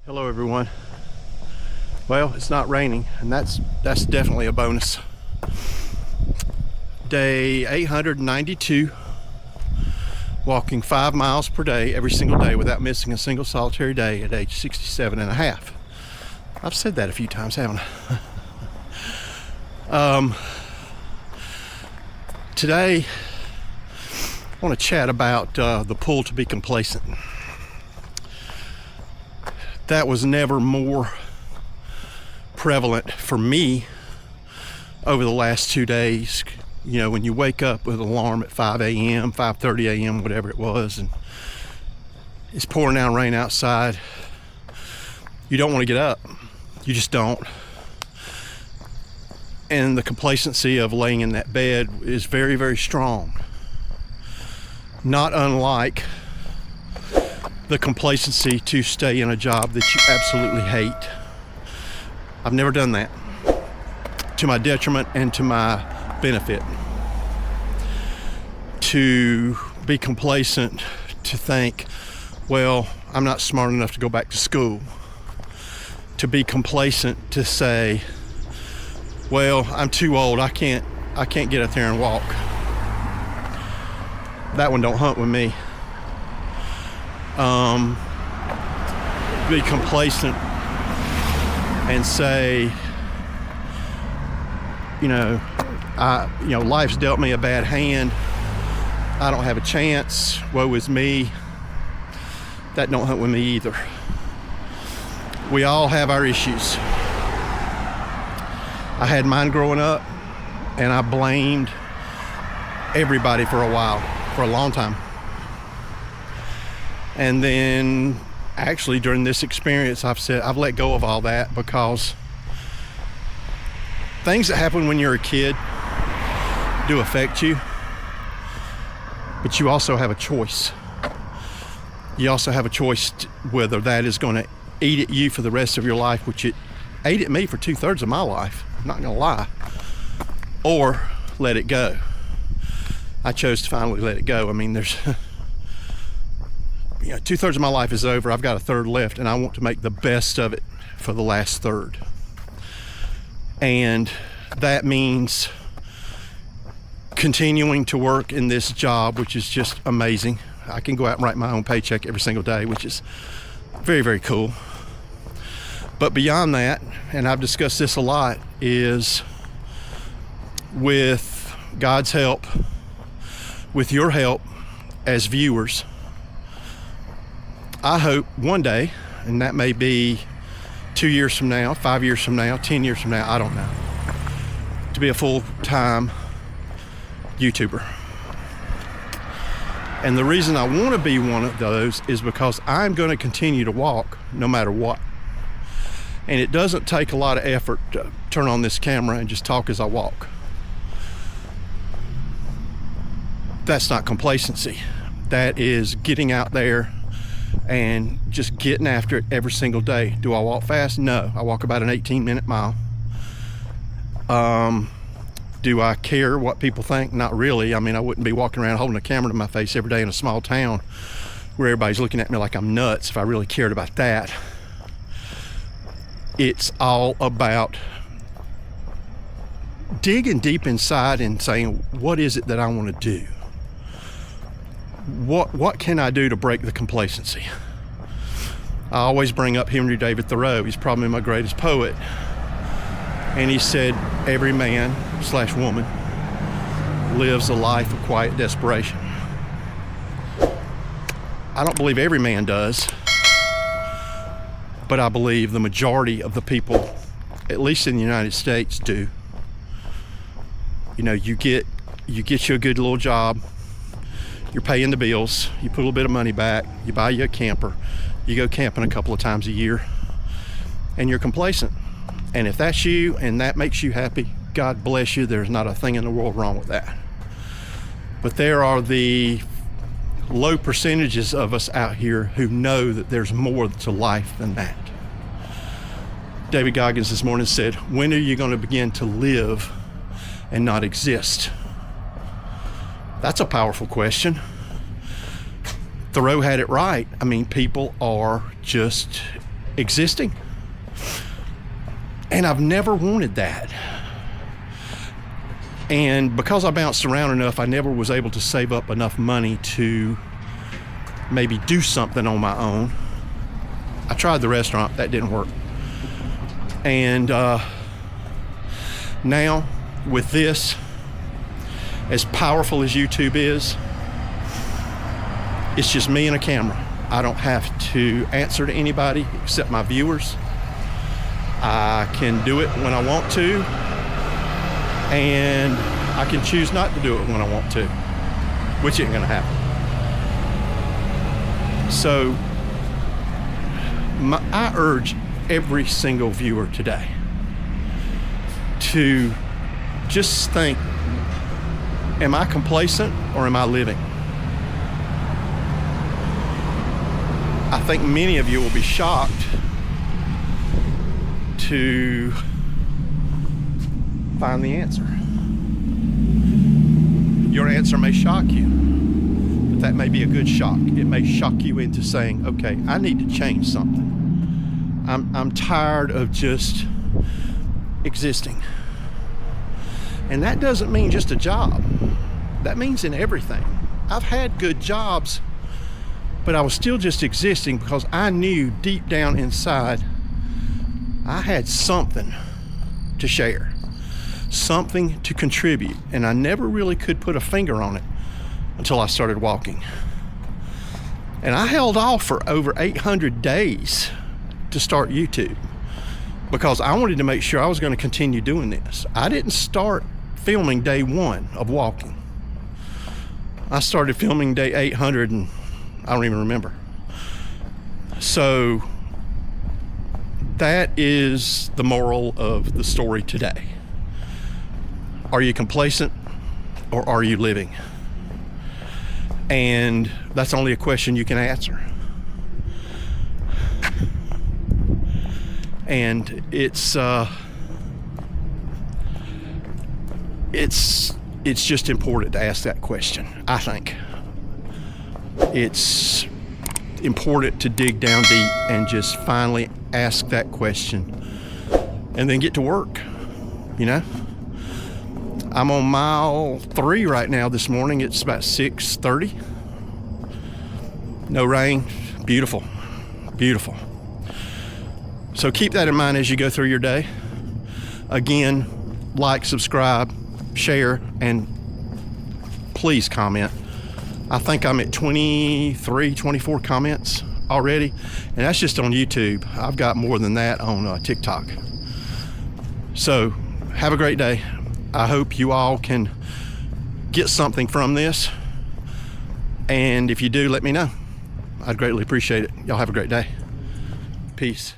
Hello everyone. Well, it's not raining, and that's definitely a bonus. Day 892, walking 5 miles per day every single day without missing a single solitary day at age 67 and a half. I've said that a few times, haven't I? Today I want to chat about the pull to be complacent. That was never more prevalent for me over the last 2 days. You know, when you wake up with an alarm at 5 a.m., 5:30 a.m., whatever it was, and it's pouring down rain outside, you don't want to get up. You just don't. And the complacency of laying in that bed is very, very strong. Not unlike the complacency to stay in a job that you absolutely hate. I've never done that, to my detriment and to my benefit. To be complacent, to think, well, I'm not smart enough to go back to school. To be complacent, to say, well, I'm too old, I can't get up there and walk. That one don't hunt with me. Be complacent and say, life's dealt me a bad hand. I don't have a chance. Woe is me. That don't hunt with me either. We all have our issues. I had mine growing up, and I blamed everybody for a while, for a long time. And then actually during this experience, I've let go of all that, because things that happen when you're a kid do affect you, but you also have a choice. You also have a choice whether that is going to eat at you for the rest of your life, which it ate at me for 2/3 of my life, I'm not gonna lie, or let it go. I chose to finally let it go. I mean, there's 2/3 of my life is over. I've got a third left, and I want to make the best of it for the last third. And that means continuing to work in this job, which is just amazing. I can go out and write my own paycheck every single day, which is very, very cool. But beyond that, and I've discussed this a lot, is with God's help, with your help as viewers, I hope one day, and that may be 2 years from now, 5 years from now, 10 years from now, I don't know, to be a full-time YouTuber. And the reason I want to be one of those is because I'm going to continue to walk no matter what. And it doesn't take a lot of effort to turn on this camera and just talk as I walk. That's not complacency. That is getting out there and just getting after it every single day. Do I walk fast? No. I walk about an 18-minute mile. Do I care what people think? Not really. I mean, I wouldn't be walking around holding a camera to my face every day in a small town where everybody's looking at me like I'm nuts if I really cared about that. It's all about digging deep inside and saying, what is it that I want to do? What can I do to break the complacency? I always bring up Henry David Thoreau. He's probably my greatest poet. And he said, every man / woman lives a life of quiet desperation. I don't believe every man does, but I believe the majority of the people, at least in the United States, do. You know, you get you a good little job, you're paying the bills, you put a little bit of money back, you buy you a camper, you go camping a couple of times a year, and you're complacent. And if that's you and that makes you happy, God bless you. There's not a thing in the world wrong with that. But there are the low percentages of us out here who know that there's more to life than that. David Goggins this morning said, when are you going to begin to live and not exist? That's a powerful question. Thoreau had it right. I mean, people are just existing. And I've never wanted that. And because I bounced around enough, I never was able to save up enough money to maybe do something on my own. I tried the restaurant, that didn't work. And now with this, as powerful as YouTube is, it's just me and a camera. I don't have to answer to anybody except my viewers. I can do it when I want to, and I can choose not to do it when I want to, which ain't gonna happen. So I urge every single viewer today to just think, am I complacent or am I living? I think many of you will be shocked to find the answer. Your answer may shock you, but that may be a good shock. It may shock you into saying, okay, I need to change something. I'm tired of just existing. And that doesn't mean just a job. That means in everything. I've had good jobs, but I was still just existing because I knew deep down inside I had something to share, something to contribute, and I never really could put a finger on it until I started walking. And I held off for over 800 days to start YouTube because I wanted to make sure I was going to continue doing this. I didn't start filming day 1 of walking. I started filming day 800 and I don't even remember. So that is the moral of the story today. Are you complacent or are you living? And that's only a question you can answer. And it's just important to ask that question, I think. It's important to dig down deep and just finally ask that question and then get to work, you know? I'm on mile 3 right now this morning. It's about 6:30. No rain. Beautiful, beautiful. So keep that in mind as you go through your day. Again, like, subscribe, share, and please comment. I think I'm at 23, 24 comments already, and that's just on YouTube. I've got more than that on TikTok. So have a great day. I hope you all can get something from this, and if you do, let me know. I'd greatly appreciate it. Y'all have a great day. Peace.